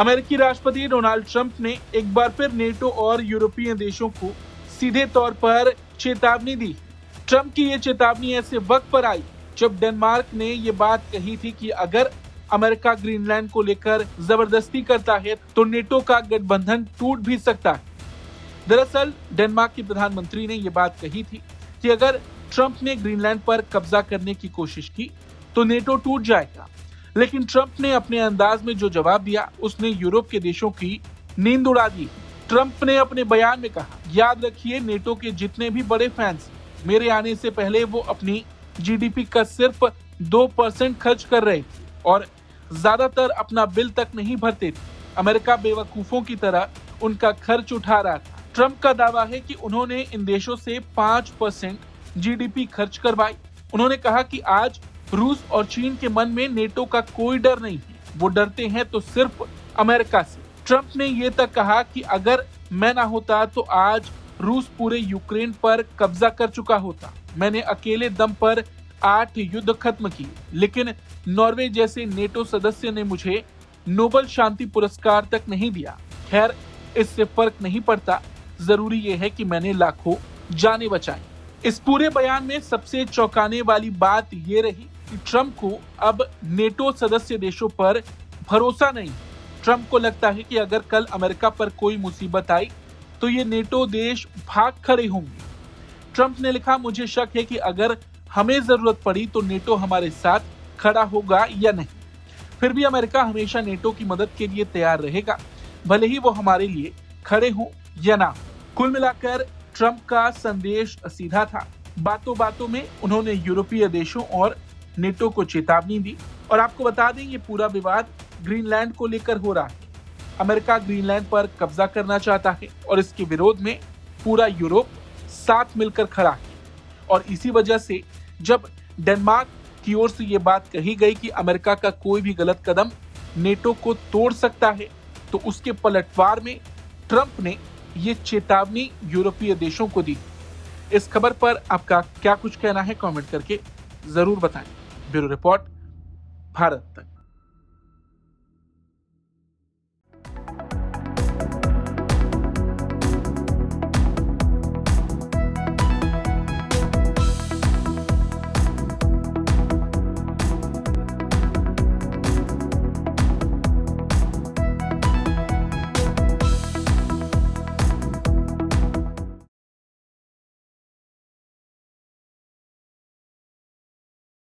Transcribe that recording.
अमेरिकी राष्ट्रपति Donald Trump ने एक बार फिर नेटो और यूरोपीय देशों को सीधे तौर पर चेतावनी दी। ट्रंप की ये चेतावनी ऐसे वक्त पर आई जब डेनमार्क ने ये बात कही थी कि अगर अमेरिका ग्रीनलैंड को लेकर जबरदस्ती करता है तो नेटो का गठबंधन टूट भी सकता है। दरअसल डेनमार्क के प्रधानमंत्री ने ये बात कही थी कि अगर ट्रंप ने ग्रीनलैंड पर कब्जा करने की कोशिश की तो नेटो टूट जाएगा। लेकिन ट्रंप ने अपने अंदाज में जो जवाब दिया उसने यूरोप के देशों की नींद उड़ा दी। ट्रंप ने अपने बयान में कहा, याद रखिए नेटो के जितने भी बड़े फैंस मेरे आने से पहले वो अपनी जीडीपी का सिर्फ 2% खर्च कर रहे थे और ज्यादातर अपना बिल तक नहीं भरते थे। अमेरिका बेवकूफों की तरह उनका खर्च उठा रहा था। ट्रंप का दावा है कि उन्होंने इन देशों से 5% जीडीपी खर्च करवाई। उन्होंने कहा कि आज रूस और चीन के मन में नेटो का कोई डर नहीं है, वो डरते हैं तो सिर्फ अमेरिका से। ट्रंप ने ये तक कहा कि अगर मैं ना होता तो आज रूस पूरे यूक्रेन पर कब्जा कर चुका होता। मैंने अकेले दम पर 8 युद्ध खत्म किए, लेकिन नॉर्वे जैसे नेटो सदस्य ने मुझे नोबेल शांति पुरस्कार तक नहीं दिया। खैर, इससे फर्क नहीं पड़ता, जरूरी ये है कि मैंने लाखों जानें बचाई। इस पूरे बयान में सबसे चौंकाने वाली बात ये रही कि ट्रंप को अब नेटो सदस्य देशों पर भरोसा नहीं। ट्रंप को लगता है कि अगर कल अमेरिका पर कोई मुसीबत आई तो ये नेटो देश भाग खड़े होंगे। ट्रंप ने लिखा, मुझे शक है कि अगर हमें जरूरत पड़ी तो नेटो हमारे साथ खड़ा होगा या नहीं। फिर भी अमेरिका हमेशा नेटो की मदद के लिए तैयार रहेगा, भले ही वो हमारे लिए खड़े हों या ना। कुल मिलाकर ट्रंप का संदेश सीधा था। बातों बातों में उन्होंने यूरोपीय देशों और नेटो को चेतावनी दी। और आपको बता दें, ये पूरा विवाद ग्रीनलैंड को लेकर हो रहा है। अमेरिका ग्रीनलैंड पर कब्जा करना चाहता है और इसके विरोध में पूरा यूरोप साथ मिलकर खड़ा है। और इसी वजह से जब डेनमार्क की ओर से ये बात कही गई कि अमेरिका का कोई भी गलत कदम नेटो को तोड़ सकता है, तो उसके पलटवार में ट्रंप ने ये चेतावनी यूरोपीय देशों को दी। इस खबर पर आपका क्या कुछ कहना है, कमेंट करके जरूर बताएं। ब्यूरो रिपोर्ट, भारत तक।